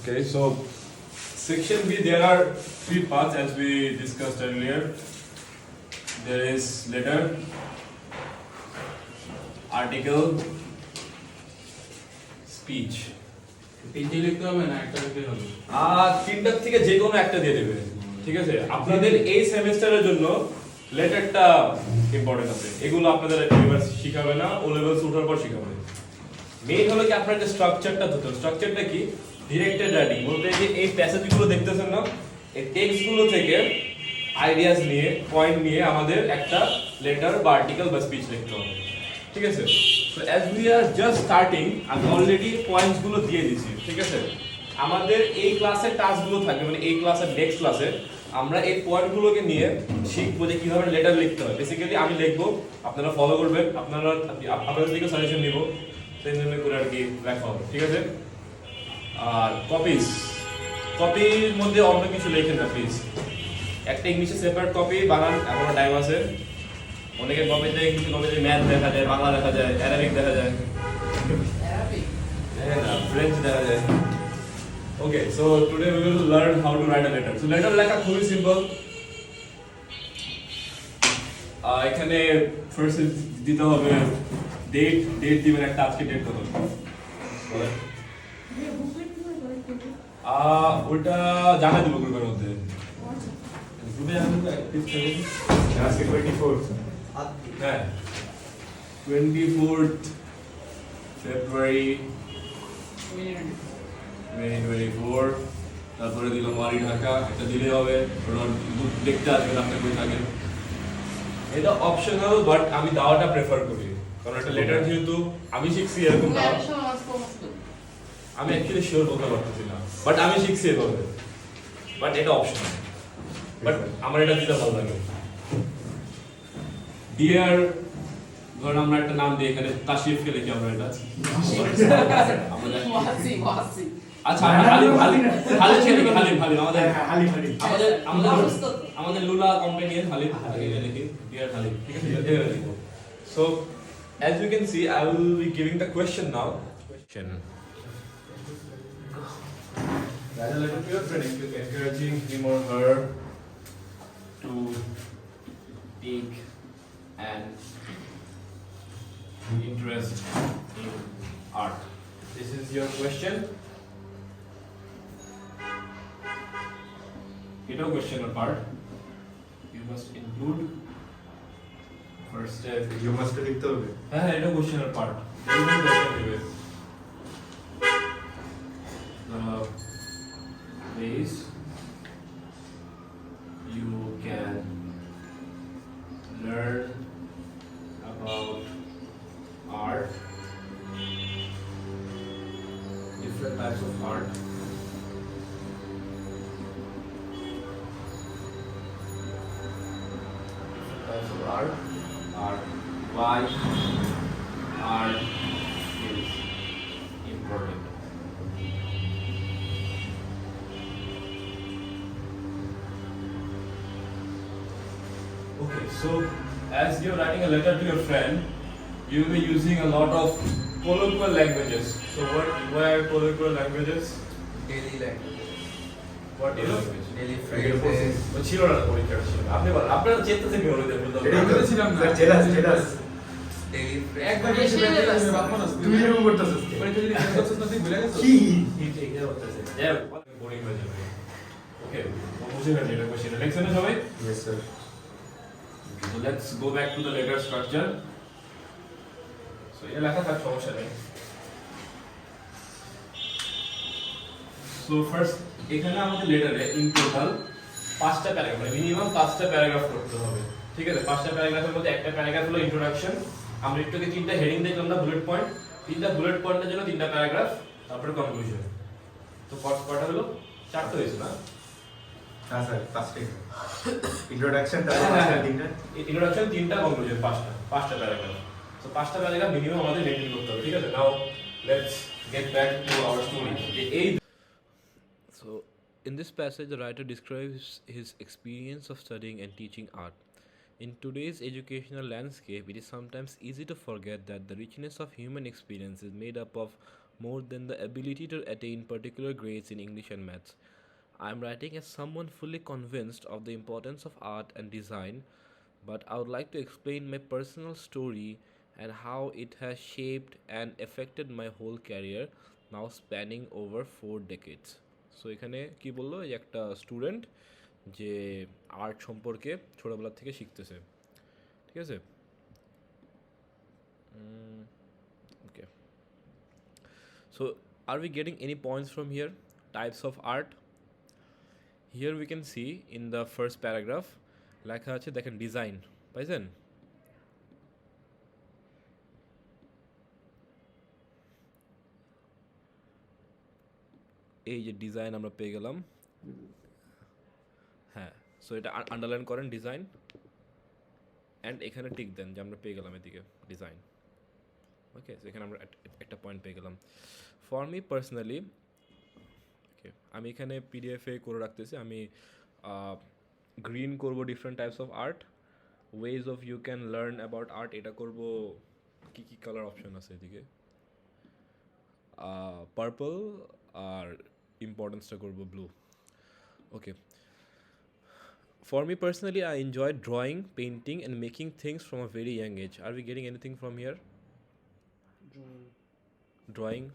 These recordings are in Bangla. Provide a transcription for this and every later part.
Okay, so section B, there are three parts as we discussed earlier. There is letter, article, speech. তিনটে লিখতে হবে না একটা লিখতে হবে? তিনটার থেকে যে কোনো একটা দিয়ে দেবে, ঠিক আছে? আপনাদের এই সেমিস্টারের জন্য লেটারটা ইম্পর্টেন্ট আছে, এগুলো আপনাদের এবার শিখাবে না, ও লেভেলস ওঠার পর শিখাবে। মেইন হলো কি আপনার যে স্ট্রাকচারটা ধরতে হবে। স্ট্রাকচারটা কি? ডিরেক্টেড রাইটিং বলতে যে এই প্যাসেজগুলো দেখতেছেন না, এই টেক্সটগুলো থেকে আইডিয়াস নিয়ে, পয়েন্ট নিয়ে আমাদের একটা লেটার বা আর্টিকেল বা স্পিচ লিখতে হবে, ঠিক আছে? So as we are just starting, আমি অলরেডি পয়েন্টসগুলো দিয়ে দিয়েছি, ঠিক আছে? আমাদের এই ক্লাসের টাস্কগুলো থাকবে, মানে এই ক্লাসের নেক্সট ক্লাসে আমরা এই পয়েন্টগুলোকে নিয়ে শিখবো যে কিভাবে লেটার লিখতে হয়। বেসিক্যালি আমি লিখবো, আপনারা ফলো করবেন, আপনাদের দিকে সাজেশন নিব, সেই জন্য করে আর কি লেখা হবে, ঠিক আছে? আর কপির মধ্যে অন্য কিছু লেখেন না প্লিজ। একটা ইংলিশে সেপারেট কপি বানান, এখনো টাইম আছে। অনেকের কপিতে ইংলিশ কপিতে ম্যাথ দেখা যায়, বাংলা দেখা যায়, অ্যারাবিক দেখা যায়, ফ্রেঞ্চ দেখা যায়। Okay, so today we will learn how to write a letter. So letter লেখা খুবই সিম্পল। এখানে ফার্স্ট দিতে হবে ডেট দিবেন, একটা আজকে ডেট কত ওটা জানা দিব গ্রুপের মধ্যে। গ্রুপে জানা দিব আজকে 24 হ্যাঁ 24th February 2024। তারপরে দিল মারি ঢাকা, এটা দিলে হবে। দেখতে আসবেন আপনার বই থাকে, এটা অপশনাল, বাট আমি দেওয়াটা প্রেফার করি, কারণ একটা লেটার যেহেতু আমি শিখছি এরকম দেওয়া, আমি অ্যাকচুয়ালি শিওর বলতে পারতেছি না, বাট আমি শিখছি এভাবে, বাট এটা অপশনাল, বাট আমার এটা দিতে ভালো লাগে। ডিয়ার, ধরুন আমরা একটা নাম দিই, এখানে কাশিফকে লিখি আমরা এটা। আচ্ছা আমাদের লুলা কোম্পানির হালিম লিখি, ডিয়ার হালিম, ঠিক আছে? So as you can see, I will be giving the question now. Question. Write a letter to your friend encouraging him or her to take an interest in art. This is your question. It a question or part. You must include first step. You must লিখতে হবে। হ্যাঁ, এটা question or part. There is no question to it. Ways you can learn about art, different types of art, are why art is important. Okay, so as you're writing a letter to your friend, you will be using a lot of colloquial languages. So what are colloquial languages? Daily language. What is language? Daily phrases. ছিল না পরীক্ষা ছিল। আপনি বলেন, আপনারা চেষ্টা থেকে হলো দেখুন। এটাই তো ছিলাম না। Jealous Daily phrases. একবার বেশি বেশি বাপন আছে। তুই এরকম করতেছিস কি? পরীক্ষা দিলে করতেছিস না, তুই ভুলে গেছিস? কি? ঠিক এটা হচ্ছে। যাই হোক, বোরিং হয়ে যাবে। ওকে, বুঝে গেছেন এটা কোশ্চেন। লেখছেন না সবাই? Yes sir. So let's go back to the letter structure. So এটা লেখা থাক, সমস্যা নেই। So first এখানে আমাদের লেটারে ইন টোটাল 5টা প্যারাগ্রাফ, মানে মিনিমাম 5টা প্যারাগ্রাফ করতে হবে, ঠিক আছে? 5টা প্যারাগ্রাফের মধ্যে একটা প্যারাগ্রাফ হলো ইন্ট্রোডাকশন, আমরা একটু আগে 3টা হেডিং দেখলাম না, বুলেট পয়েন্ট, 3টা বুলেট পয়েন্টের জন্য 3টা প্যারাগ্রাফ, তারপরে কনক্লুশন। তো কয়টা হলো? 4টা হয়েছে না? হ্যাঁ স্যার, ফার্স্টে ইন্ট্রোডাকশন, তারপর তিনটা ইন্ট্রোডাকশন, 3টা কনক্লুশন, 5টা প্যারাগ্রাফ। সো 5টা প্যারাগ্রাফ মিনিমাম আমাদের মেইনটেইন করতে হবে, ঠিক আছে? Now let's get back to our story. So, in this passage, the writer describes his experience of studying and teaching art. In today's educational landscape, it is sometimes easy to forget that the richness of human experience is made up of more than the ability to attain particular grades in English and maths. I am writing as someone fully convinced of the importance of art and design, but I would like to explain my personal story and how it has shaped and affected my whole career, now spanning over 4 decades. So এখানে কি বললো, এই একটা স্টুডেন্ট যে আর্ট সম্পর্কে ছোটবেলা থেকে শিখতেছে, ঠিক আছে? Okay. So are we getting any points from here? Types of art. Here we can see in the first paragraph লেখা আছে দেখেন ডিজাইন পাইছেন? এই যে ডিজাইন আমরা পেয়ে গেলাম, হ্যাঁ। সো এটা আন্ডারলাইন করেন ডিজাইন, অ্যান্ড এখানে টিক দেন যে আমরা পেয়ে গেলাম এদিকে ডিজাইন। ওকে, সো এখানে আমরা একটা পয়েন্ট পেয়ে গেলাম। ফর মি পার্সোনালি, ওকে, আমি এখানে পিডিএফে করে রাখতেছি, আমি গ্রিন করব different types of art, ways of you can learn about art, এটা করব। কী কী কালার অপশন আছে এদিকে? পার্পল, আর ইম্পর্টেন্সটা করব blue. Okay, for me personally, I enjoyed drawing, painting, and making things from a very young age. Are we getting anything from here? Drawing,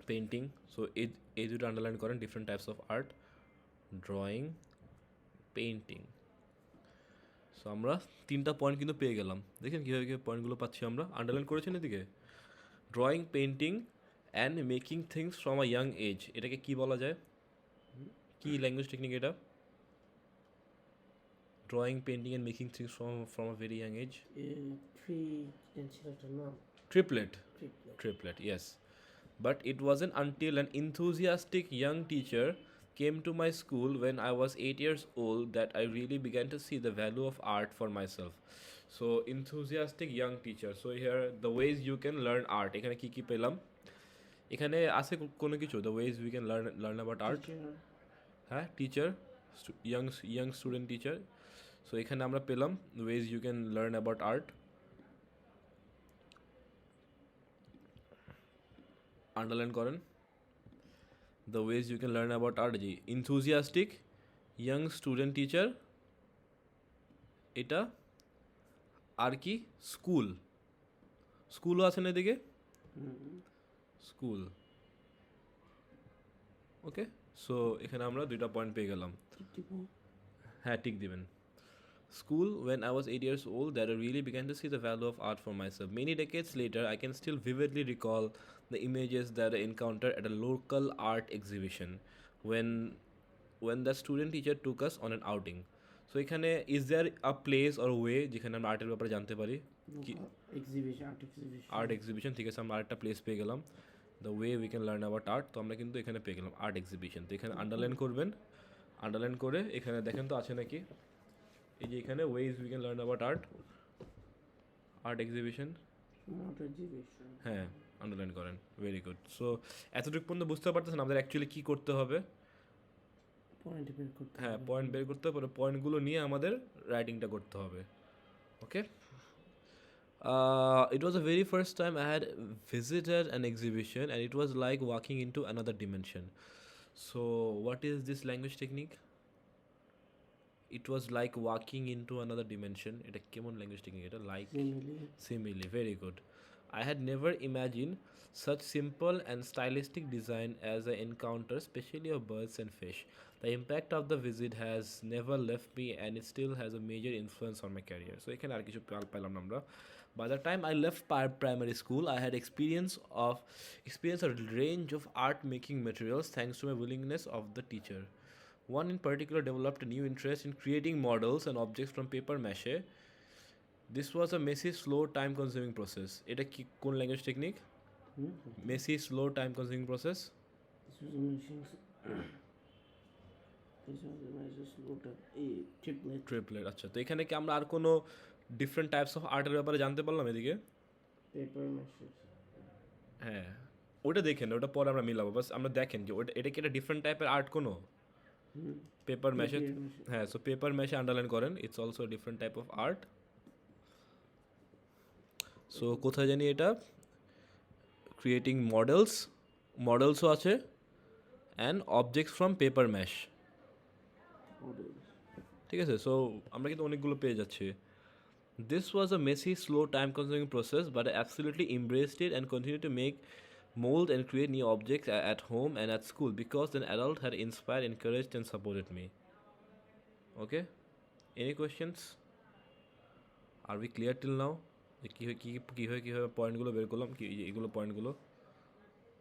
painting. So এই দুটো আন্ডারলাইন করেন, different types of art, drawing, painting. So আমরা 3টা পয়েন্ট কিন্তু পেয়ে গেলাম। দেখেন কীভাবে কীভাবে পয়েন্টগুলো পাচ্ছি আমরা, আন্ডারলাইন করেছেন এদিকে। Drawing, painting and making things from a young age, এটাকে কি বলা যায়? কি ল্যাঙ্গুয়েজ টেকনিক এটা? Drawing, painting, and making things from a very young age. Triplet, yes. But it wasn't until an enthusiastic young teacher came to my school when I was 8 years old that I really began to see the value of art for myself. So enthusiastic young teacher. So here the ways you can learn art. এখানে কি কি পেলাম? এখানে আছে কোনো কিছু? The ways we can learn about art. হ্যাঁ, teacher, young student teacher. So এখানে আমরা পেলাম ways you can learn about art, underline করেন। The ways you can learn about art, জি, ইনথুজিয়াস্টিক ইয়াং স্টুডেন্ট টিচার, এটা আর কি? স্কুল, স্কুলও আছে না এদিকে, স্কুল। ওকে, সো এখানে আমরা 2টা পয়েন্ট পেয়ে গেলাম। হ্যাঁ, টিক দিবেন। School, when I was 8 years old, that I really began to see the value of art for myself. Many decades later, I can still vividly recall the images that I encountered at a local art exhibition when the student teacher took us on an outing. So এখানে is there a place or a way যেখানে আমরা আর্টের ব্যাপারে জানতে পারি? আর্ট এক্সিবিশন, ঠিক আছে, আমরা আরেকটা প্লেস পেয়ে গেলাম। The way we can learn about art, তো আমরা কিন্তু এখানে পেয়ে গেলাম আর্ট এক্সিবিশন। তো এখানে আন্ডারলাইন করবেন, আন্ডারলাইন করে এখানে দেখেন তো আছে নাকি, এই যে এখানে wedge we can learn about art, art exhibition, হ্যাঁ, আন্ডারলাইন করেন। Very good. সো এতটুকু পর্যন্ত বুঝতে পারতেছেন আমাদের অ্যাকচুয়ালি কী করতে হবে? হ্যাঁ, পয়েন্ট বের করতে হবে, পয়েন্টগুলো নিয়ে আমাদের রাইটিংটা করতে হবে। ওকে, it was the very first time I had visited an exhibition and it was like walking into another dimension. So what is this language technique? It was like walking into another dimension. এটা কেমন ল্যাঙ্গুয়েজ টেকনিক এটা? Like simile, very good. I had never imagined such simple and stylistic design as I encounter, especially of birds and fish. The impact of the visit has never left me and it still has a major influence on my career. So এখানে আর কিছু পেলাম না আমরা। By the time I left primary school, I had experienced a range of art making materials thanks to my willingness of the teacher. One in particular developed a new interest in creating models and objects from paper mache. This was a messy, slow, time-consuming process. এটা কি কোন language technique? Messy, slow, time-consuming process. Triplet, আচ্ছা। তো এখানে কি আমরা আর কোনো ডিফারেন্ট টাইপস অফ আর্টের ব্যাপারে জানতে পারলাম এদিকে? হ্যাঁ, ওটা দেখেন, ওটা পরে আমরা মিলাবো। বাস আমরা দেখেন যে ওটা, এটা কি একটা ডিফারেন্ট টাইপের আর্ট কোনো? পেপার ম্যাশে, হ্যাঁ। সো পেপার ম্যাশে আন্ডারলাইন করেন, it's also different type of art. So কোথায় জানি এটা creating modelsও আছে, and objects from paper mesh. ঠিক আছে, সো আমরা কিন্তু অনেকগুলো পেয়ে যাচ্ছি. This was a messy, slow, time-consuming process, but I absolutely embraced it and continued to make, mold, and create new objects at home and at school because an adult had inspired, encouraged, and supported me. Okay? Any questions? Are we clear till now? কীভাবে পয়েন্টগুলো বের করলাম, এগুলো পয়েন্টগুলো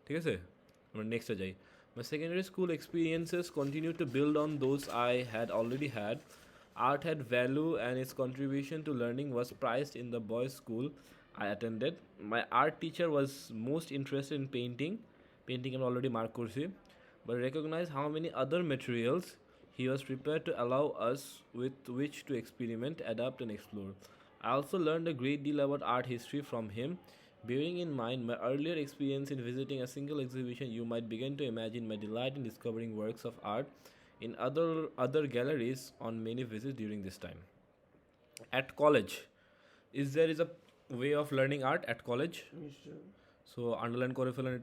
ঠিক আছে. আমরা নেক্সটে যাই. My secondary school experiences continued to build on those I had already had. Art had value and its contribution to learning was prized in the boys' school I attended. My art teacher was most interested in painting. Painting I already marked kursi, but recognized how many other materials he was prepared to allow us with which to experiment, adapt, and explore. I also learned a great deal about art history from him. Bearing in mind my earlier experience in visiting a single exhibition, you might begin to imagine my delight in discovering works of art in other galleries on many visits during this time. At college, there is a way of learning art at college? So underline করে ফেলেন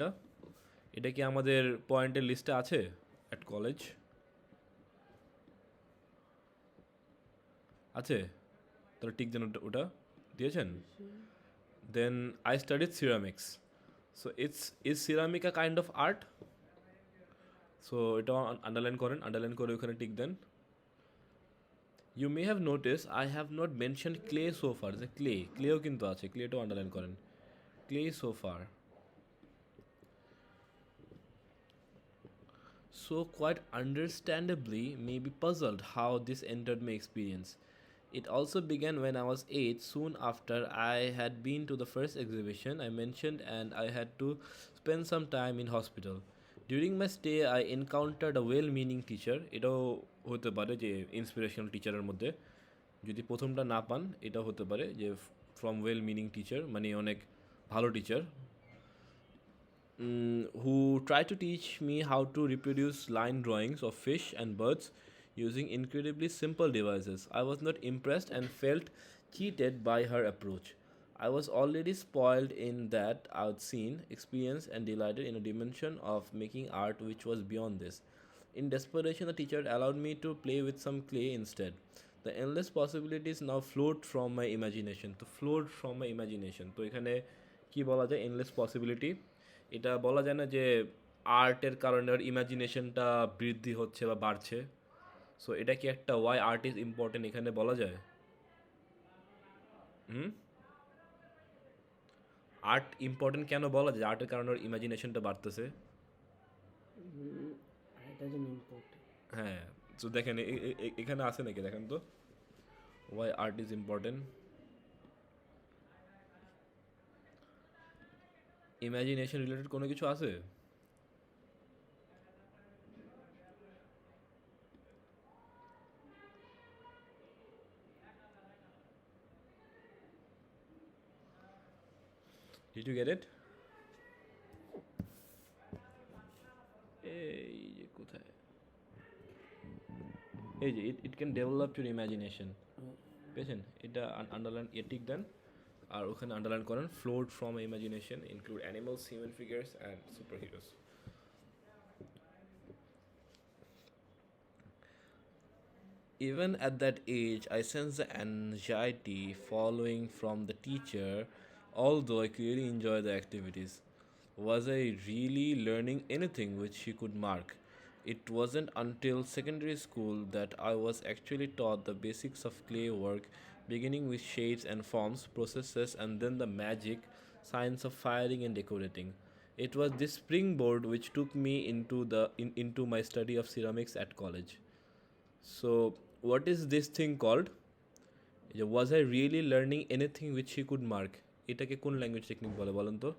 এটা কি আমাদের পয়েন্টের লিস্টে আছে? At college আছে, তাহলে ঠিক যেন ওটা দিয়েছেন. Then I studied ceramics. So is ceramic a kind of art? So এটা আন্ডারলাইন করে ওখানে টিক দেন. You may have noticed I have not mentioned clay so far. The clayও কিন্তু আছে, clayটাও আন্ডারলাইন করেন. Clay so far. So quite understandably may be puzzled how this entered my experience. It also began when I was 8, soon after I had been to the first exhibition I mentioned, and I had to spend some time in hospital. During my stay, I encountered a well-meaning teacher. এটাও হতে পারে যে ইন্সপিরেশনাল টিচারের মধ্যে যদি প্রথমটা না পান, এটাও হতে পারে যে ফ্রম well-meaning টিচার মানে অনেক ভালো teacher. Who tried to teach me how to reproduce line drawings of fish and birds using incredibly simple devices. I was not impressed and felt cheated by her approach. I was already spoiled in that I'd seen, experienced, and delighted in a dimension of making art which was beyond this. In desperation, the teacher allowed me to play with some clay instead. The endless possibilities now flowed from my imagination. তো এখানে কি বলা যায় endless possibility? এটা বলা যায় না যে আর্টের কারণে ওর ইমাজিনেশনটা বৃদ্ধি হচ্ছে বা বাড়ছে. সো এটা কি একটা ওয়াই আর্ট ইজ ইম্পর্টেন্ট এখানে বলা যায়? আর্ট ইম্পর্টেন্ট কেন বলা যায়? আর্টের কারণে ওর ইমাজিনেশনটা বাড়তেছে. হ্যাঁ, সো দেখেন এখানে আছে নাকি দেখেন তো, why art is important. Imagination related কোনো কিছু আছে? Did you get it? এই যে কোথায়, এই যে it can develop your imagination. পেয়েছেন? এটা আন্ডারলাইন টিক দেন আর ওখানে আন্ডারলাইন করেন flowed from imagination include animals, human figures and superheroes. Even at that age, I sensed the anxiety following from the teacher, although I clearly enjoyed the activities. Was I really learning anything which she could mark? It wasn't until secondary school that I was actually taught the basics of clay work, beginning with shades and forms, processes, and then the magic science of firing and decorating. It was this springboard which took me into my study of ceramics at college. So, what is this thing called? Was I really learning anything which she could mark? এটাকে কোন ল্যাঙ্গুয়েজ টেকনিক বলে বলেন তো?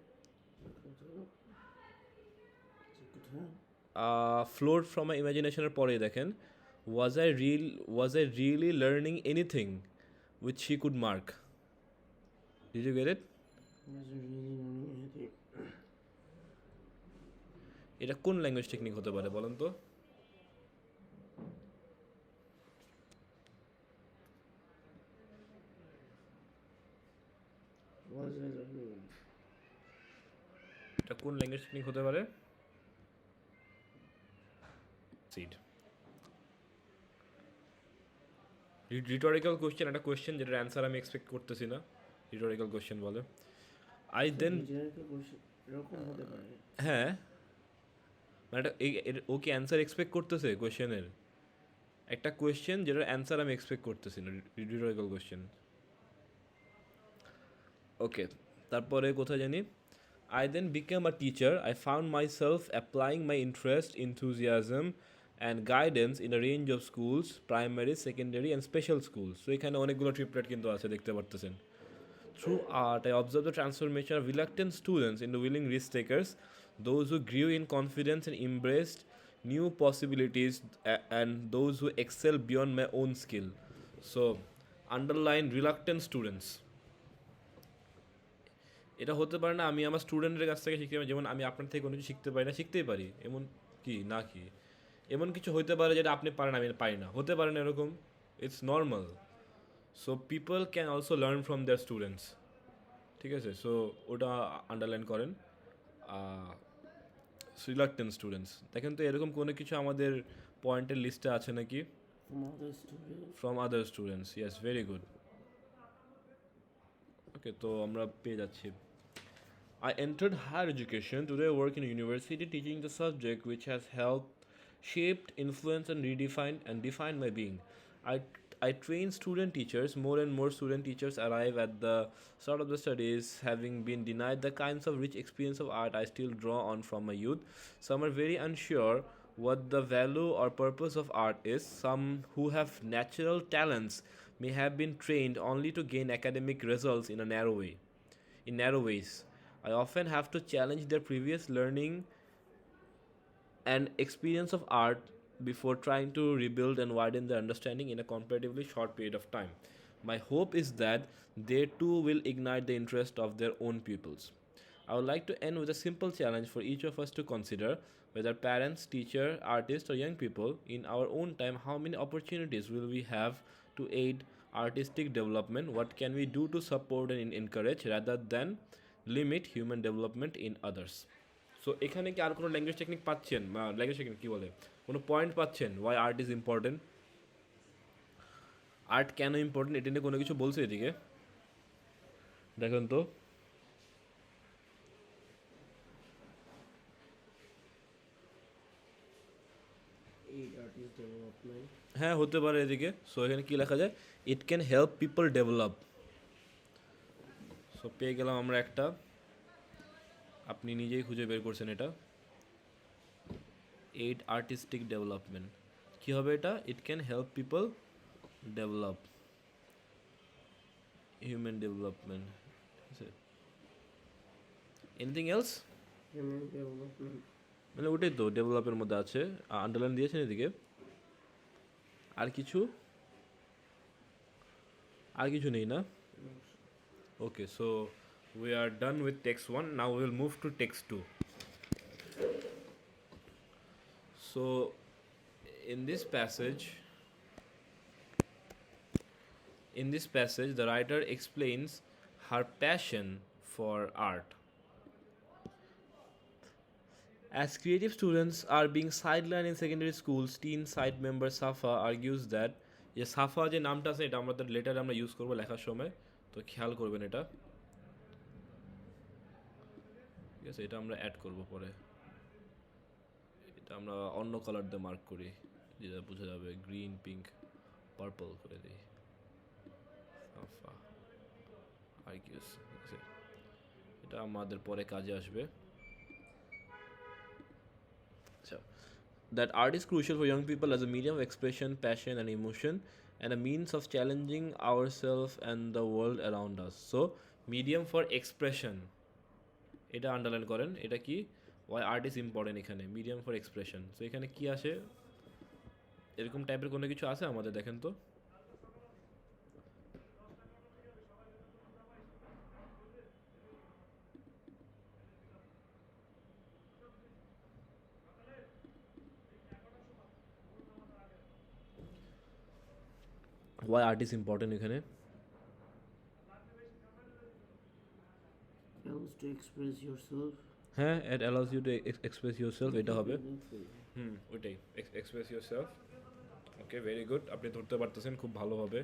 ফ্লোড ফ্রম মাই ইমাজিনেশনের পরে দেখেন was I really learning anything which she could mark. Did you get it? এটা কোন ল্যাঙ্গুয়েজ টেকনিক হতে পারে বলেন তো? এটা কোন ল্যাঙ্গুয়েজ টেকনিক হতে পারে? সিড রিটরিক্যাল কোশ্চেন, একটা কোশ্চেন যেটার অ্যান্সার আমি এক্সপেক্ট করতেছি না, রিটরিক্যাল কোশ্চেন বলে। আই দেন এরকম হতে পারে। হ্যাঁ, মানে ও কি অ্যান্সার এক্সপেক্ট করতেছে কোশ্চেনের? একটা কোয়েশ্চেন যেটার অ্যান্সার আমি এক্সপেক্ট করতেছি না, রিটরিক্যাল কোয়েশ্চেন। ওকে, তারপরে কোথায় জানি, I then became a teacher, I found myself applying my interest, enthusiasm and guidance in a range of schools, primary, secondary and special schools. So এখানে অনেকগুলো ট্রিপলেট কিন্তু আছে, দেখতে পারতেছেন। Through art, I observed the transformation of reluctant students into willing risk takers, those who grew in confidence and embraced new possibilities, and those who excel beyond my own skill. So, underline reluctant students. এটা হতে পারে না আমি আমার স্টুডেন্টের কাছ থেকে শিখতে পারি, যেমন আমি আপনার থেকে কোনো কিছু শিখতে পারি না, শিখতেই পারি, এমন কি না কি? এমন কিছু হতে পারে যেটা আপনি পারেন আমি পারি না, হতে পারে না এরকম, it's normal. So people can also learn from their students, ঠিক আছে? সো ওটা আন্ডারলাইন করেন। রিলাক্টেন্ট স্টুডেন্টস, দেখেন তো এরকম কোনো কিছু আমাদের পয়েন্টের লিস্টে আছে নাকি? From other students, yes, very good. Okay, তো আমরা পেয়ে যাচ্ছি। I entered higher education. Today I work in a university teaching the subject which has helped, shaped, influenced, and redefined and defined my being. I train student teachers. More and more student teachers arrive at the start of the studies, having been denied the kinds of rich experience of art I still draw on from my youth. Some are very unsure what the value or purpose of art is. Some who have natural talents may have been trained only to gain academic results in narrow ways. I often have to challenge their previous learning and experience of art before trying to rebuild and widen their understanding in a comparatively short period of time. My hope is that they too will ignite the interest of their own pupils. I would like to end with a simple challenge for each of us to consider, whether parents, teacher, artists, or young people, in our own time, how many opportunities will we have to aid artistic development? What can we do to support and encourage rather than limit human development in others? So এখানে কি আর কোনো ল্যাঙ্গুয়েজ টেকনিক পাচ্ছেন, বা ল্যাঙ্গুয়েজ টেকনিক কী বলে, কোনো পয়েন্ট পাচ্ছেন why art is important? Art কেন ইম্পর্টেন্ট এটা নিয়ে কোনো কিছু বলছে এদিকে? দেখুন তো, হ্যাঁ হতে পারে এদিকে। সো এখানে কী লেখা যায়, it can help people develop. So পেয়ে গেলাম আমরা একটা, আপনি নিজেই খুঁজে বের করছেন এটা, এইড আর্টিস্টিক ডেভেলপমেন্ট। কী হবে এটা? It can help people develop, human development, ঠিক আছে? Anything else? মানে ওটাই তো ডেভেলপের মধ্যে আছে, আন্ডারলাইন দিয়েছেন এদিকে। আর কিছু নেই না? ওকে, so we are done with text 1. Now we will move to text 2. So in this passage the writer explains her passion for art. As creative students are being sidelined in secondary schools, teen site member Safa argues that সাফা যে নামটা আছে এটা আমাদের লেটারে আমরা ইউজ করবো লেখার সময়, তো খেয়াল করবেন এটা, ঠিক আছে? এটা আমরা অ্যাড করব পরে, এটা আমরা অন্য কালার দিয়ে মার্ক করি যেটা বোঝা যাবে, গ্রিন, পিঙ্ক, পার্পল করে দিই। সাফা আর্গুস, ঠিক আছে? এটা আমাদের পরে কাজে আসবে। আচ্ছা, that art is crucial for young people as a medium of expression, passion and emotion, and a means of challenging ourselves and the world around us. So medium for expression, এটা আন্ডারলাইন করেন। এটা কি? ওয়াই আর্ট ইজ ইম্পর্টেন্ট, এখানে মিডিয়াম ফর এক্সপ্রেশন। সো এখানে কি আসে, এরকম টাইপের কোনো কিছু আছে আমাদের, দেখেন তো। ওয়াই আর্ট ইজ ইম্পর্টেন্ট এখানে helps to express yourself. হ্যাঁ, it allows you to express yourself, এটা হবে Meaningful. ওইটাই express yourself. Okay, very good. আপনি ধরতে পারতেছেন খুব ভালোভাবে.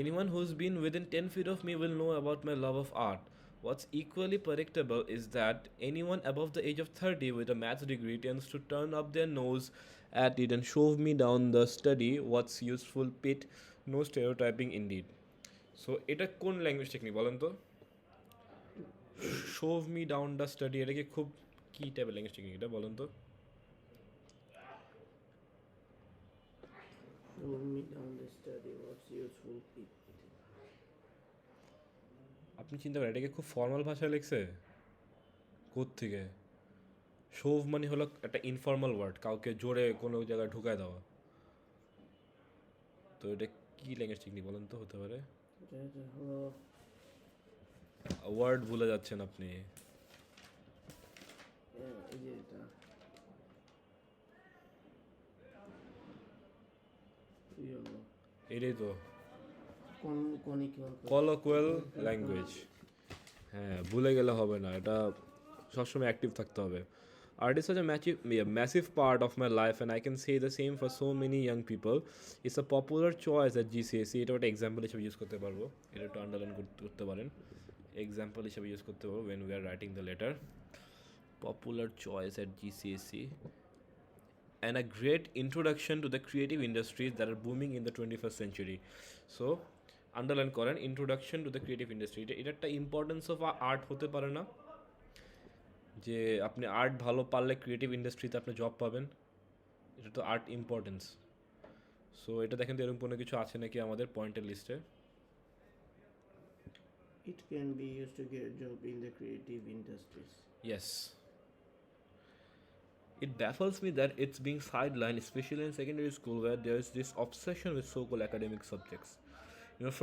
Anyone who's been within 10 feet of me will know about my love of art. What's equally predictable is that anyone above the age of 30 with a maths degree tends to turn up their nose at it and shove me down the study. What's useful pit? No stereotyping indeed. So, এটা কোন ল্যাঙ্গুয়েজ টেকনিক বলেন তো? Shove me down the study, এটা কি খুব কি টাইপের ল্যাঙ্গুয়েজ টেকনিক এটা বলেন তো? Show me down the study. What's useful pit? আপনি চিন্তা করেন এটাকে খুব ফর্মাল ভাষায় লিখছে কোত্থেকে শোভ মানে হলো একটা ইনফর্মাল ওয়ার্ড কাউকে জোরে কোনো জায়গায় ঢুকায় দেওয়া তো এটা কি ল্যাঙ্গুয়েজ টেকনিক বলেন তো হতে পারে এটা হলো ওয়ার্ড ভুলে যাচ্ছেন আপনি এই যে এটা কি হলো এটাই তো কনিক্যাল কলোকুয়াল ল্যাঙ্গুয়েজ হ্যাঁ ভুলে গেলে হবে না এটা সবসময় অ্যাক্টিভ থাকতে হবে art is such a massive part of my life and I can say the same for so many young people. It's a popular choice at GCSE. এটা একটা এক্সাম্পল হিসেবে ইউজ করতে পারবো এটা একটু আন্ডারলাইন করতে পারেন এক্সাম্পল হিসেবে ইউজ করতে পারবো when we are writing the letter popular choice at GCSE and a great introduction to the creative industries that are booming in the 21st century. So underline করেন introduction to the creative industry এটা একটা ইম্পর্টেন্স অফ আর্ট হতে পারে না যে আপনি আর্ট ভালো পারলে ক্রিয়েটিভ ইন্ডাস্ট্রিতে আপনি জব পাবেন এটা তো আর্ট ইম্পর্টেন্স সো এটা দেখেন তো এরকম কোনো কিছু আছে নাকি আমাদের পয়েন্টের লিস্টে It can be used to get a job in the creative industries. Yes. It baffles me that it's being sidelined, especially in secondary school where there's this obsession with so-called academic subjects. You know,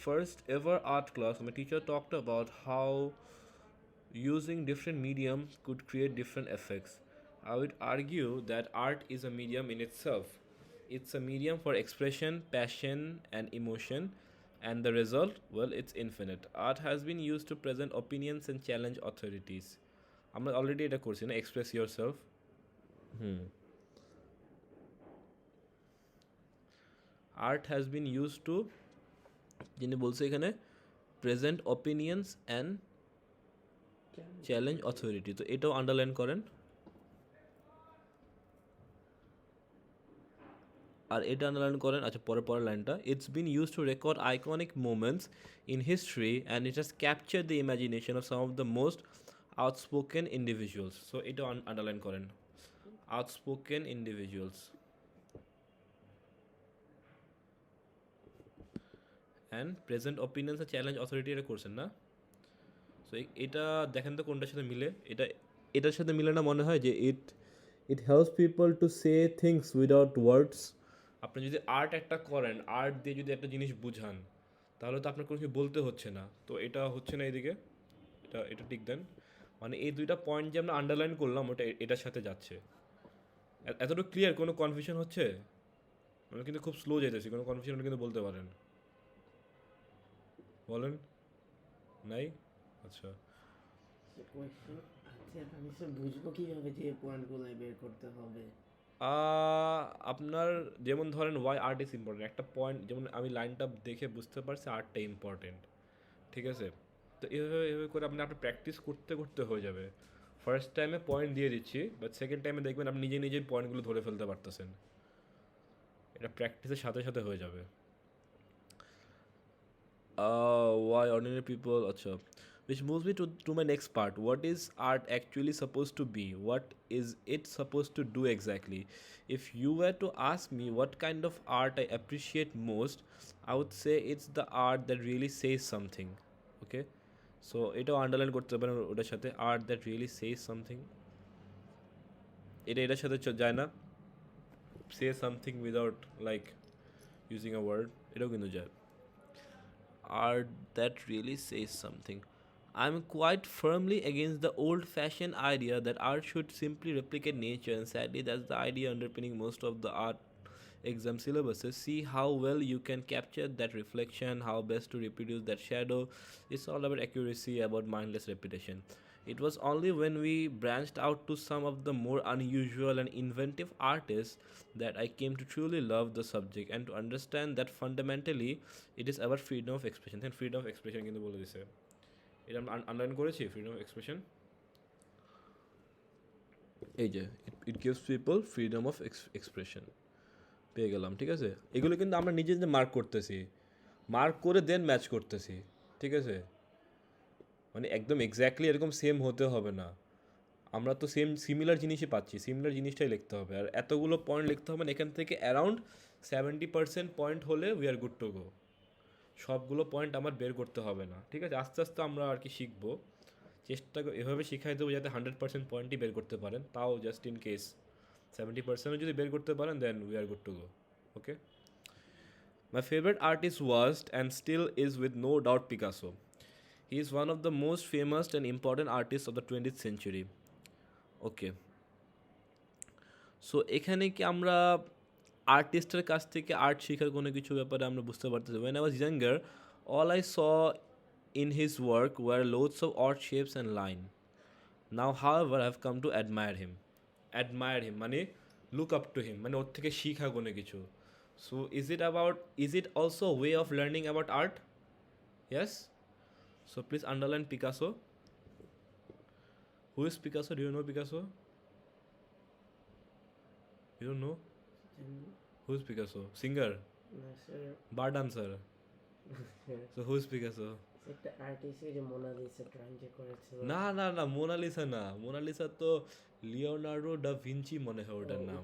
first ever art class, my teacher talked about how using different mediums could create different effects. I would argue that art is a medium in itself. It's a medium for expression, passion, and emotion, and the result, well, it's infinite. Art has been used to present opinions and challenge authorities. আমরা অলরেডি এটা করছি না express your self art has been use to যিনি বলছে এখানে present opinions and challenge authority তো এটাও আন্ডারলাইন করেন আর এটা আন্ডারলাইন করেন আচ্ছা পরের লাইনটা it's been use to record iconic moments in history and it has capture the imagination of some of the most outspoken individuals so এটা আন্ডারলাইন করেন outspoken individuals and present opinions and challenge authority এটা করছেন না সো এটা দেখেন তো কোনটার সাথে মিলে এটার সাথে মিলে না মনে হয় যে it helps people to say things without words আপনি যদি আর্ট একটা করেন আর্ট দিয়ে যদি একটা জিনিস বুঝান তাহলে তো আপনার কোনো কিছু বলতে হচ্ছে না তো এটা হচ্ছে না এদিকে এটা ঠিক দেন মানে এই দুইটা পয়েন্ট যে আমরা আন্ডারলাইন করলাম ওটা এটার সাথে যাচ্ছে এতটুকু ক্লিয়ার কোনো কনফিউশন হচ্ছে আমরা কিন্তু খুব স্লো যেতেছি কোনো কনফিউশন কিন্তু বলতে পারেন বলেন নাই আচ্ছা কোয়েশ্চেন আচ্ছা আমি সব বুঝবো কিভাবে যে পয়েন্টগুলো বের করতে হবে আপনার যেমন ধরেন ওয়াই আর্ট ইজ ইম্পর্টেন্ট একটা পয়েন্ট যেমন আমি লাইনটা দেখে বুঝতে পারছি আর্টটা ইম্পর্টেন্ট ঠিক আছে তো এভাবে করে আপনার প্র্যাকটিস করতে হয়ে যাবে ফার্স্ট টাইমে পয়েন্ট দিয়ে দিচ্ছি বাট সেকেন্ড টাইমে দেখবেন আপনি নিজের পয়েন্টগুলো ধরে ফেলতে পারতেছেন এটা প্র্যাকটিসের সাথে হয়ে যাবে why ordinary people acha which moves me to my next part what is art actually supposed to be what is it supposed to do exactly if you were to ask me what kind of art I appreciate most I would say it's the art that really says something okay so এটাও আন্ডারলাইন করতে পারেন ওটার সাথে art that really says something এটার সাথে যায় না say something without like using a word এটাও কিন্তু যায় art that really says something. I'm quite firmly against the old-fashioned idea that art should simply replicate nature, and sadly, that's the idea underpinning most of the art exam syllabuses. See how well you can capture that reflection, how best to reproduce that shadow. It's all about accuracy, about mindless repetition. It was only when we branched out to some of the more unusual and inventive artists that I came to truly love the subject and to understand that fundamentally it is about freedom of expression. Then freedom of expression কিন্তু বলে দিছে, এটা আমরা আন্ডারলাইন করেছি freedom of expression, এই যে it gives people freedom of expression পেয়ে গেলাম, ঠিক আছে। এগুলো কিন্তু আমরা নিজে নিজে মার্ক করতেছি, মার্ক করে দেন ম্যাচ করতেছি, ঠিক আছে। মানে একদম এক্স্যাক্টলি এরকম সেম হতে হবে না, আমরা তো সিমিলার জিনিসই পাচ্ছি, সিমিলার জিনিসটাই লিখতে হবে। আর এতগুলো পয়েন্ট লিখতে হবে না, এখান থেকে অ্যারাউন্ড 70% পয়েন্ট হলে উই আর গুড টু গো। সবগুলো পয়েন্ট আমার বের করতে হবে না, ঠিক আছে। আস্তে আস্তে আমরা আর কি শিখবো, চেষ্টা এভাবে শিখাই দেবো যাতে 100% পয়েন্টই বের করতে পারেন, তাও জাস্ট ইন কেস 70%ও যদি বের করতে পারেন then we are good to go. Okay, my favourite artist was and still is with no doubt Picasso. He is one of the most famous and important artists of the 20th century. Okay. So এখানে কি আমরা আর্টিস্টের কাছ থেকে আর্ট শেখার কোনো কিছু ব্যাপারে আমরা বুঝতে পারতেছি। When I was younger, all I saw in his work were loads of odd shapes and line. Now, however, I have come to admire him. Admire him মানে look up to him, মানে ওর থেকে শিখা কোনো কিছু। So is it also a way of learning about art? Yes? So please underline Picasso. Who is Picasso? Do you know Picasso? You don't know? Who is Picasso? Singer? না sir, Bar dancer? So who is Picasso? একটা আর্টিস্ট যে মোনালিসা ড্রয়িং যে করেছিল। না না না, মোনালিসা না, মোনালিসা তো লিওনার্ডো ডা ভিঞ্চি মনে হয় ওটার নাম।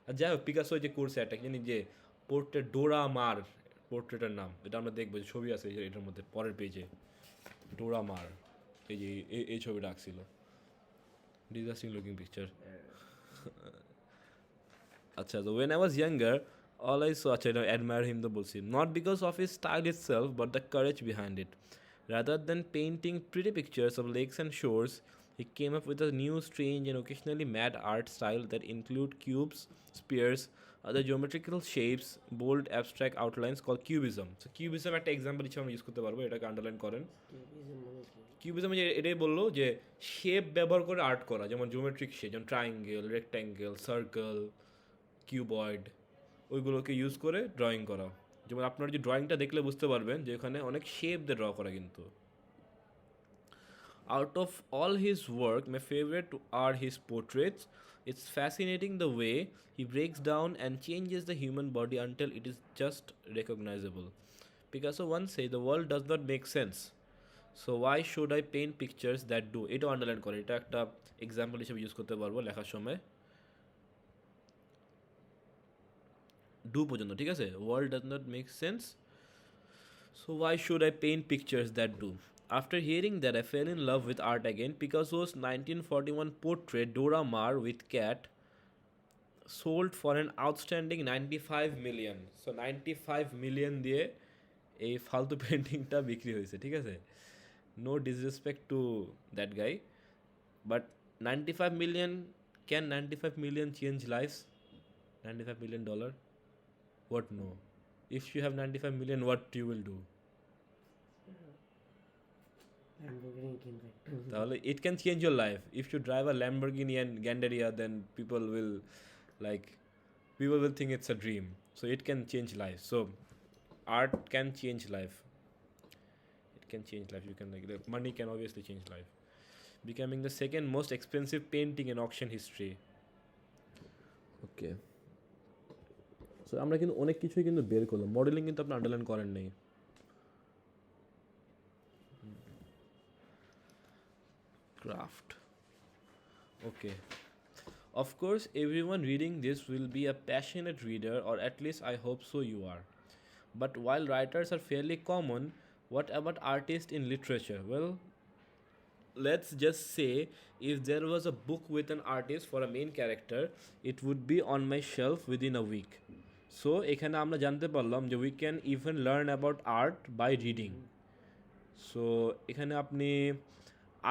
আর যাই হোক, পিকাসো যে করছে একটা জানি যে পোর্ট্রেট, ডোরা মার পোর্ট্রেটের নাম, এটা আমরা দেখবো, ছবি আছে এটার মধ্যে পরের পেজে, ডোরা মার, এই যে এই ছবিটা আঁকছিল, ডিজাস্টিং লুকিং পিকচার। আচ্ছা, তো when I was younger, all I saw, আচ্ছা এটা admire him তো বলছি, not because of his style itself but the courage behind it. Rather than painting pretty pictures of lakes and shores, he came up with a new, strange and occasionally mad art style that include cubes, spheres, other geometrical shapes, bold abstract outlines called cubism. So cubism একটা এক্সাম্পল হিসেবে আমরা ইউজ করতে পারবো, এটাকে আন্ডারলাইন করেন। কিউবিজম যে এটাই বললো যে শেপ ব্যবহার করে আর্ট করা, যেমন জিওমেট্রিক শেপ, যেমন ট্রায়াঙ্গেল, রেক্ট্যাঙ্গেল, সার্কেল, কিউবয়েড, ওইগুলোকে ইউজ করে ড্রয়িং করা। যেমন আপনার যে ড্রয়িংটা দেখলে বুঝতে পারবেন যে এখানে অনেক শেপ দিয়ে ড্র করা কিন্তু। Out of all his work, my favorite are his portraits. It's fascinating the way he breaks down and changes the human body until it is just recognizable. Picasso once said, "The world does not make sense. So why should I paint pictures that do?" এটা আন্ডারলাইন করে, এটা একটা এক্সাম্পল হিসেবে ইউজ করতে পারবো লেখার সময়, ডু পর্যন্ত, ঠিক আছে। World does not make sense, so why should I paint pictures that do. After hearing that, I fell in love with art again. Picasso's 1941 portrait Dora Maar with cat sold for an outstanding 95 million. So 95 million দিয়ে এই ফালতু পেন্টিংটা বিক্রি হয়েছে, ঠিক আছে। No disrespect to that guy, but 95 million, can 95 million change lives? 95 million dollar? What no? If you have 95 million, what you will do? তাহলে it can change your life. If you drive a Lamborghini and Gandaria, then people will think it's a dream. So it can change life. So art can change life. It can change life. You can money can obviously change life. Becoming the second most expensive painting in auction history. Okay. So আমরা কিন্তু অনেক কিছুই কিন্তু বের করলাম। মডেলিং কিন্তু আপনি আন্ডারলাইন করেন নাই। Craft. Okay. Of course, everyone reading this will be a passionate reader, or at least I hope so you are. But while writers are fairly common, what about artists in literature? Well, let's just say if there was a book with an artist for a main character, it would be on my shelf within a week. So এখানে আমরা জানতে পারলাম যে we can even learn about art by reading. So এখানে আপনি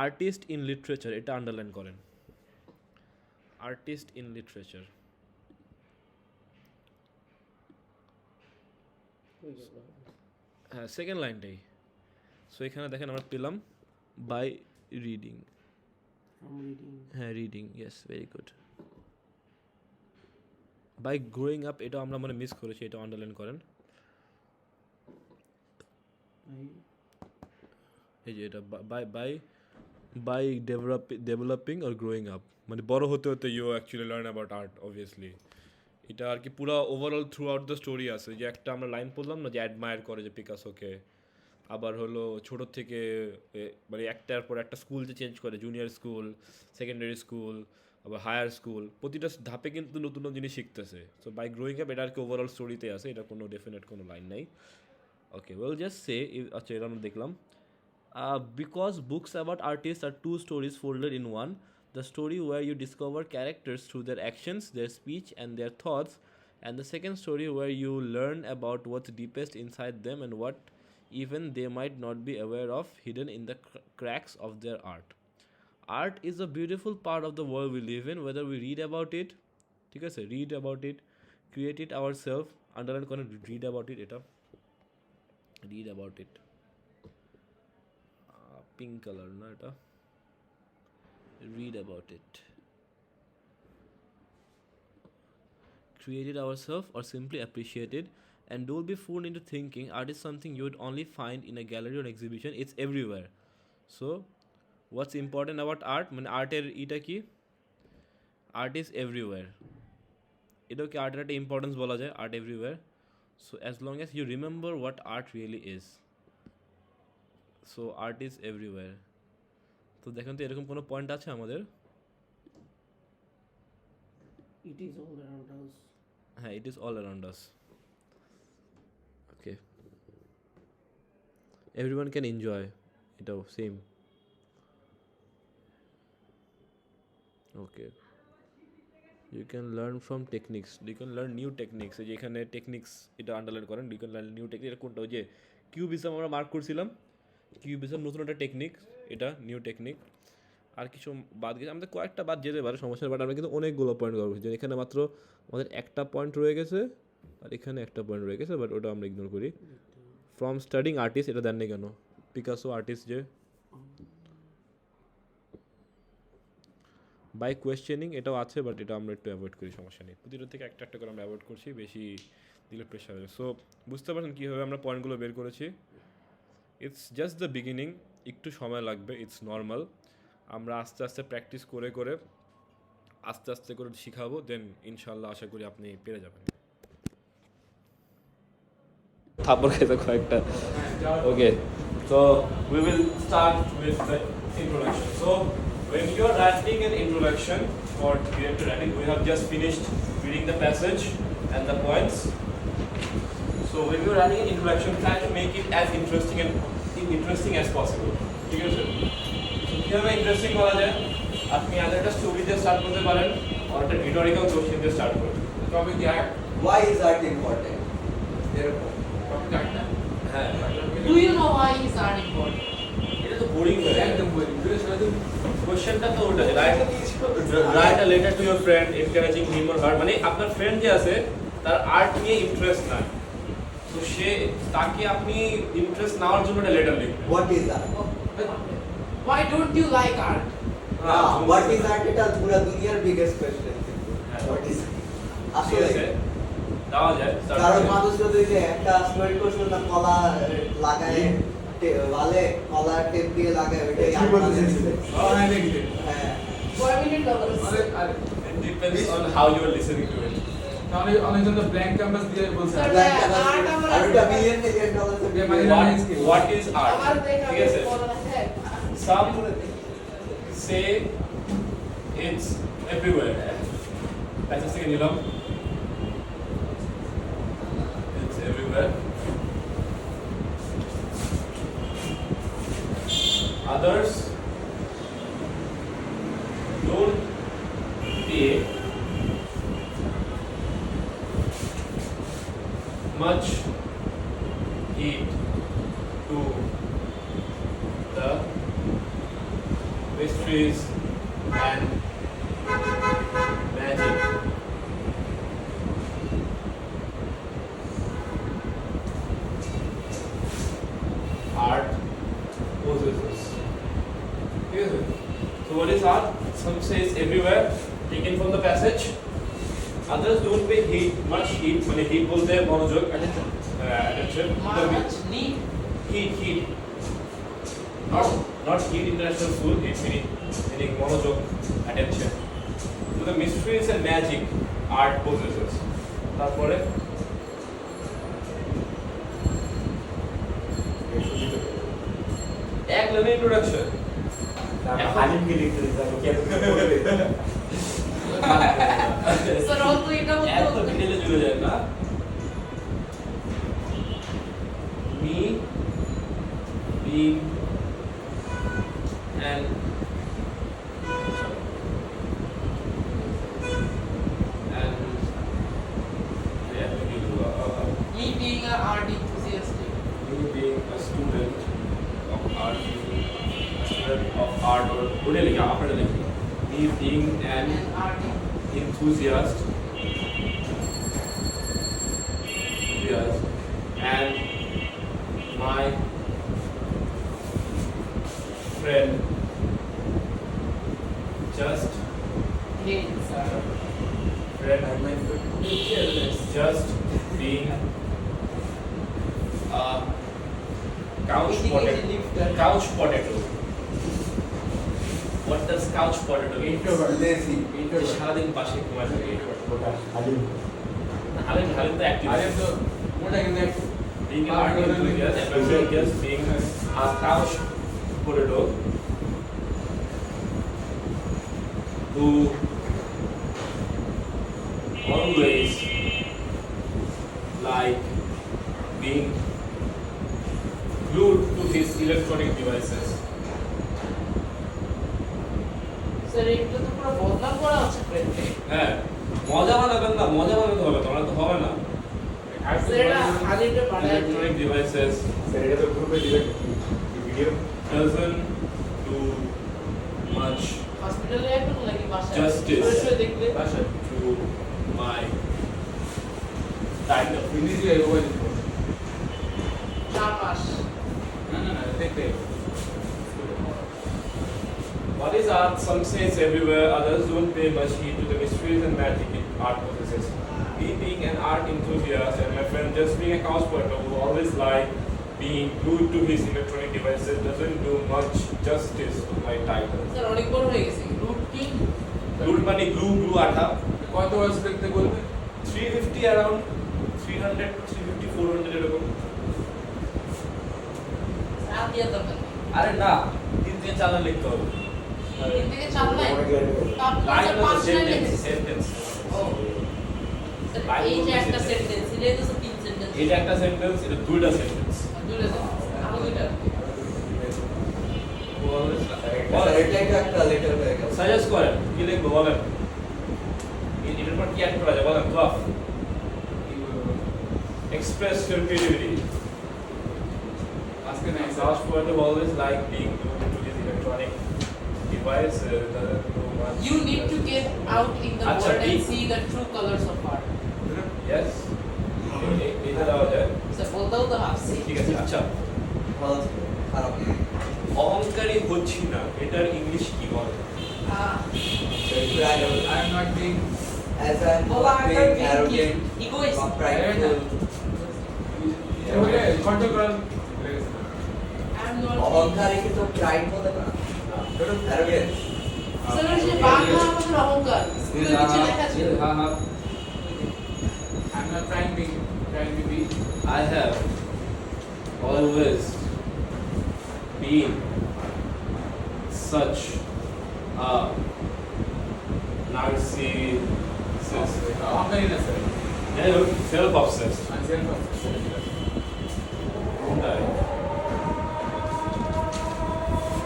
আর্টিস্ট ইন লিটারেচার এটা আন্ডারলাইন করেন, আর্টিস্ট ইন লিটারেচার। হ্যাঁ, সেকেন্ড লাইনটাই। সো এখানে দেখেন আমরা পেলাম by reading, From reading. reading, yes, very good. By growing up, এটা আমরা মানে মিস করেছি, এটা আন্ডারলাইন করেন। এই যে এটা by developing or growing up, মানে বড় হতে হতে you actually learn about art obviously। এটা আর কি পুরো overall through out the story আছে, যে একটা আমরা লাইন পড়লাম না, যে অ্যাডমায়ার করে যে পিকাসোকে, আবার হলো ছোট থেকে মানে একটার পর একটা স্কুল যে চেঞ্জ করে, জুনিয়র স্কুল, সেকেন্ডারি স্কুল, আবার হায়ার স্কুল, প্রতিটা ধাপে কিন্তু নতুন নতুন জিনিস শিখতেছে। সো বাই গ্রোয়িং আপ এটা আর কি ওভারঅল স্টোরিতে আছে, এটা কোনো ডেফিনেট কোনো লাইন নাই। ওকে, ওয়েল জাস্ট সে, আচ্ছা এটা আমরা দেখলাম। Because books about artists are two stories folded in one, the story where you discover characters through their actions, their speech, and their thoughts, and the second story where you learn about what's deepest inside them and what even they might not be aware of, hidden in the cracks of their art. Art is a beautiful part of the world we live in, whether we read about it, ঠিক আছে, read about it, create it ourselves, underline করেন, read about it, এটা read about it, pink colour না এটা, read about it, create it ourselves, or simply appreciate it. And don't be fooled into thinking art is something you would only find in a gallery or exhibition. It's everywhere. So what's important about art, মানে আর্টের এটা কি, art is everywhere, এটাও কি আর্টের একটা ইম্পর্টেন্স বলা যায়, art everywhere. So as long as you remember what art really is, so art is everywhere. তো দেখেন তো এরকম কোনো পয়েন্ট আছে আমাদের? It is all around us. হ্যাঁ, it is all around us. Okay, everyone can enjoy এটাও same. Okay, you can learn from techniques, you can learn new techniques, যেখানে টেকনিক্স এটা আন্ডারলাইন করেন, you can learn new technique। এটা কোনটা, ওই যে কিউবিজম আমরা মার্ক করছিলাম, কিউবিজম নতুন একটা টেকনিক, এটা নিউ টেকনিক। আর কিছু বাদ গেছে, আমাদের কয়েকটা বাদ যেতে পারে, সমস্যা, বাট আমরা কিন্তু অনেকগুলো পয়েন্ট কভার করছি। এখানে মাত্র আমাদের একটা পয়েন্ট রয়ে গেছে, আর এখানে একটা পয়েন্ট রয়ে গেছে, বাট ওটা আমরা ইগনোর করি। ফ্রম স্টাডিং আর্টিস্ট, এটা দেন না কেন, পিকাসো আর্টিস্ট যে। বাই কোয়েশ্চেনিং, এটাও আছে, বাট এটা আমরা একটু অ্যাভয়েড করি, সমস্যা নেই। প্রতিটা থেকে একটা একটা করে আমরা অ্যাভয়েড করছি, বেশি দিলে প্রেশার হবে। সো বুঝতে পারছেন কীভাবে আমরা পয়েন্টগুলো বের করেছি। ইটস জাস্ট দ্য বিগিনিং, একটু সময় লাগবে, ইটস নর্মাল। আমরা আস্তে আস্তে প্র্যাকটিস করে করে আস্তে আস্তে করে শিখাবো, দেন ইনশাল্লাহ আশা করি আপনি পেরে যাবেন। থাপ্পড় খেতে কয়েকটা। ওকে, so we will start with the introduction. So when you are writing an introduction for creative writing, we have just finished reading the passage and the points. So when you are writing an introduction, try to make it as interesting as possible. ঠিক আছে? কিভাবে ইন্টারেস্টিং করা যায়, আপনি আগে একটা স্টোরি দিয়ে স্টার্ট করতে পারেন, আর একটা রিটোরিক্যাল কোশ্চেন দিয়ে স্টার্ট করুন। টপিক দিয়ে Why is art important? এরকম টপিক একটা হ্যাঁ, Do you know why is art important? এটা তো বোরিং হয়ে যায়। একদম বলি কোশ্চেনটা তো ওটা, right a letter to your friend encouraging him or her, মানে আপনার ফ্রেন্ড যে আছে তার আর্ট নিয়ে ইন্টারেস্ট নাই, তো সে তাকে আপনি ইন্টারেস্ট নেওয়ার জন্য একটা লেটার লিখবেন। What is art? Why don't you like art? What is art? এটা পুরো দুনিয়ার বিগেস্ট কোশ্চেন। What is ঠিক আসলে আছে, দেওয়া যায়। কারণ মানুষ যদি যে একটা স্টোরি কোশ্চেন না কলা লাগায় ওয়ালে কলা টেপ দিয়ে লাগায়, ওইটাই art মানে। হ্যাঁ দেখি হ্যাঁ, আরে আরে It depends on how you are listening to it. তাহলে অনেকজন তো ব্ল্যাঙ্ক ক্যানভাস দিয়ে বলছে Sir, black art canvas, আমরা- আর ওটা মিলিয়ন ডলার Yeah, মানে- What is art? আমার দেখা ঠিক আছে, বলা হ্যাঁ some say it's everywhere. Passage থেকে নিলাম, it's everywhere. Others don't pay much heed to the mysteries and magic. Art possesses. So what is art? passage. Others don't pay much heed. মানে heed বলতে মনোযোগ, attention. Much need. Heed. Not heed international school. Heed meaning মনোযোগ, attention. To the mysteries and magic art possesses. তারপরে এক লাইনের introduction. হালিমকে লিখতে দিতে আমি কেন করবে Sir, also এটা এত বলতে ডিটেইলে চলে যায় না। Me being an me being an art enthusiast. me being a student of art or ওটা লিখা আপনারা লিখি me being an An art enthusiast and my friend just hate, sir. friend just being a couch potato. What does couch potato mean? Lazy. সারাদিন পাশে ঘুমায় থাকে হালিম হালিম তো অ্যাক্টিভ আরে তো ওটা কিন্তু being an art enthusiast and my friend just being a couch potato who always like being glued to his electronic devices. Sir, এটা তো পুরো বদনাম করা আছে ফ্রেন্ডে। হ্যাঁ মজা বানাবেন না, মজা বানাতে হবে, তোমরা তো হবে না। Sir, এটা হালিমটা বানায় Electronic devices স্যার এটা তো গ্রুপে দিবেন ভিডিও doesn't do much হসপিটালে এখন নাকি বাসায় Justice. শুয়ে দেখলে বাসায় to my title. ইংরেজি মোবাইল 4 মাস। না দেখতে What is art? Some say it's everywhere, others don't pay much heed to the mysteries and magic it art possesses. Me being an art enthusiast and my friend just being a couch potato who always like being glued to his electronic devices doesn't do much justice to my title. Sir অনেক বড় হয়ে গেছে রুট কি Glued money, glue আঠা। কত ওয়ার্ডস লিখতে বলবে 350 around 300, 350, 400 এরকম। আর দিয়া দরকার নেই। আরে না, 3 4 লিখতে হবে। 3 থেকে 4 লাইন তারপর লাইন 5 লাইন সেন্টেন্স লিখেছে সেন্টেন্স। ও স্যার এই যে একটা সেন্টেন্স এটা তো 3 সেন্টেন্স এটা একটা সেন্টেন্স, এটা দুইটা সেন্টেন্স। দুটো আরো দুইটা স্যার এটা একটা লেটার হয়ে গেল সাজেস্ট করেন কি লিখবো বলেন, এটার পর কি অ্যাড করা যায় বলেন তো। Express your creativity. আজকে নাই sir Couch potato always like being glued to his electronic device. Doesn't do much. You need to get out in the আচ্ছা, world and ঠিক। see the true colors of art. Yes. এটা দেওয়া যায়। স্যার বলতেও তো ভাবছি ঠিক আছে আচ্ছা, ভালো ছিল, খারাপ না। অহংকারী হচ্ছি না এটার ইংলিশ কি বলে? I am not being As I'm Oh, not I'm being not being arrogant egoist. or prideful, এবারে কন্ট্রোল করা I am not অহংকারী কিন্তু প্রাইড বলে না, arrogance. স্যার ওই যে বাংলা আমাদের অহংকার স্কুলে কিছু লেখা ছিল হ্যাঁ হ্যাঁ। I am not trying to be I have always been such a narcissist. অহংকারী না স্যার Self-obsessed. আমি সেলফ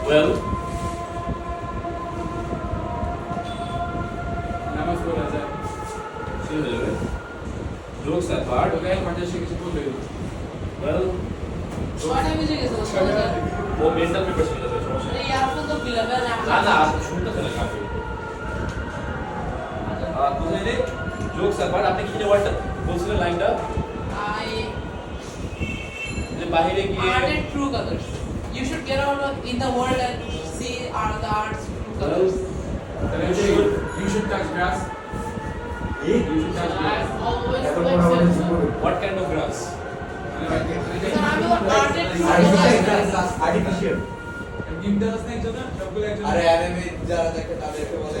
Well, নামাজ পড়া যায় jokes apart, তোকে 50 কিছু বলবে well, ছয়টা বেজে গেছে তো চলে যান ও মেন্টাল প্রিপারেশন নিতে সমস্যা নেই। এই ইয়ারফোন তো বিলাবে না না শুনতে না কাকে কোথায় রে জোকস apart আপনি কি যে ওয়ার্ডটা বলছিলেন লাইনটা আই যে বাইরে গিয়ে art and true colors you should get out in the world and see the art's true colors তাহলে you should touch grass I've always এখন like মোটামুটি said, জীবনে What kind of grass? sir, আমি তো arted আর্টিফিশিয়াল আরে অ্যানিমে যারা দেখে তাদেরকে বলে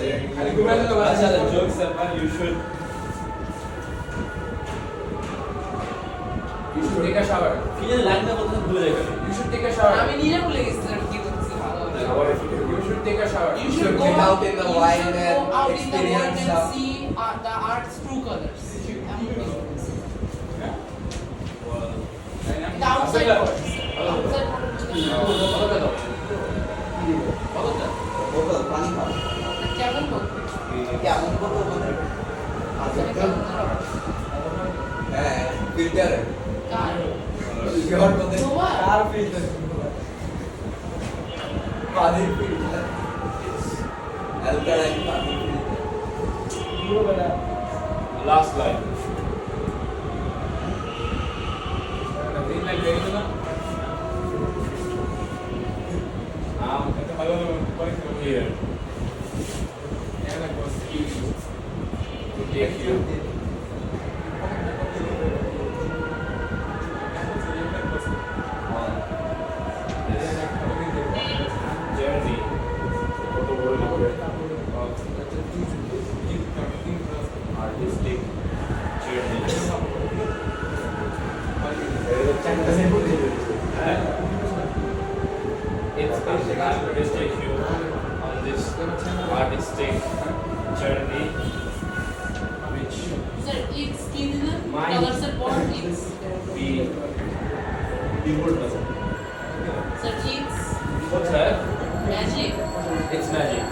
আচ্ছা, jokes apart, you should take a shower. কি জানি লাইনটা বলতে ভুলে যাই খালি। You should take a shower. আমি নিজে ভুলে গেছি স্যার কি করছি ভালো You should take a shower. You should get out in the wild you should and go out in the world experience and some- see the art's true colors. The outside world. Outside world. বোতল পানি খাও কেমন বোধ? কেমন বোতল বলে আচ্ছা, কেমন ধরো? হ্যাঁ ফিল্টার কার? ইওর তোদের তোমার? কার ফিল্টার পানির ফিল্টার অ্যালকালাইন পানির filter Last line. Here. To take you. On this journey. কত বড় লিখবে? Artistic journey. It's going to take you on this artistic journey, which Sir, it's skin Mine. colors and born it's we would know. sir it's What's that? magic. It's magic.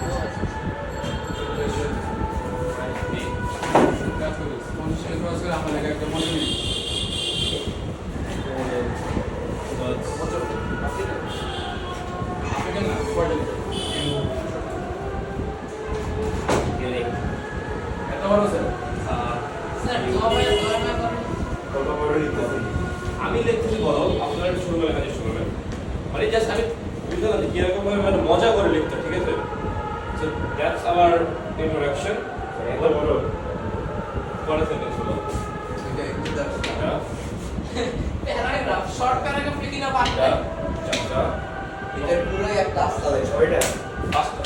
Sir, আমি লিখতেছি বড় আপনারা শুরু করে কাজ শুরু করবেন মানে জাস্ট আমি বুঝতে পারছি কি রকম ভাবে মানে মজা করে লিখতে ঠিক আছে সো দ্যাটস আওয়ার ইন্ট্রোডাকশন এবার বড় পরের সেন্টেন্স হলো এটা একটু দেখো paragraph, short paragraph লিখিনা এটা পারবে। চারটা এটা পুরোই একটা আস্তালে ওইটা পাঁচটা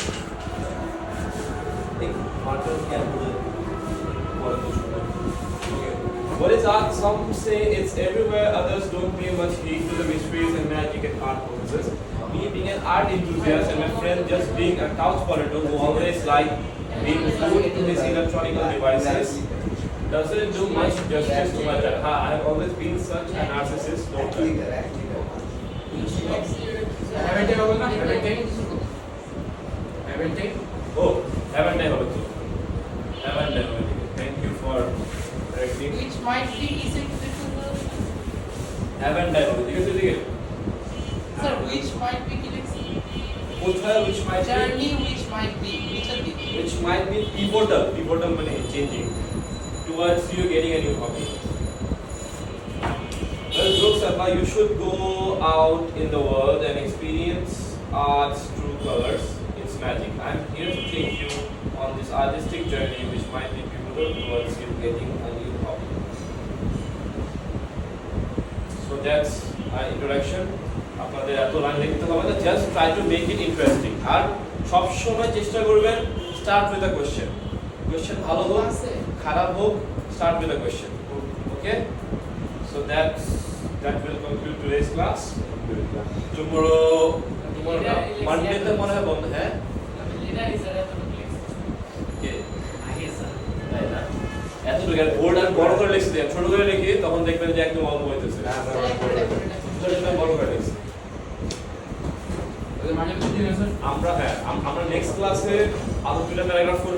ঠিক মার্কেট জ্ঞান বলে পরে তো শুরু What is art? Some say it's everywhere, others don't pay much heed to the mysteries and magic and art possesses. Me being an art enthusiast and my friend just being a couch potato who always like being glued to his electronic devices doesn't do much justice to my life. I have always been such a narcissist, don't I? Oh, haven't I heard so? Haven't I heard? Thank you for correcting. Which might be easy to the Haven't I heard? ঠিক আছে ঠিক আছে sir, which might be galaxy. কোথায় which might be Journey which might be which are the which might be pivotal মানে changing towards you getting a new hobby. Well, jokes apart, you should go out in the world and experience art's true colors. It's magic. I'm here to take you on this artistic journey which might be pivotal towards you getting a new hobby. So that's our introduction. আপনাদের এত লাইন লিখতে হবে না, just try to make it interesting. আর সব সময় চেষ্টা করবেন start with a question. Question ভালো হোক খারাপ হোক, start with a question. Okay, so that will conclude today's class. Tomorrow Monday তে মনে হয় বন্ধ, হ্যাঁ? leader is a কে? তাই না? এতটুকু বোর্ড আর বড় করে লিখতে দেন, ছোট করে লিখি তখন দেখবেন যে একদম অল্প হইতেছে। বড় করে লিখছি। আমরা নেক্সট ক্লাসে আরো দুটো প্যারাগ্রাফ করব।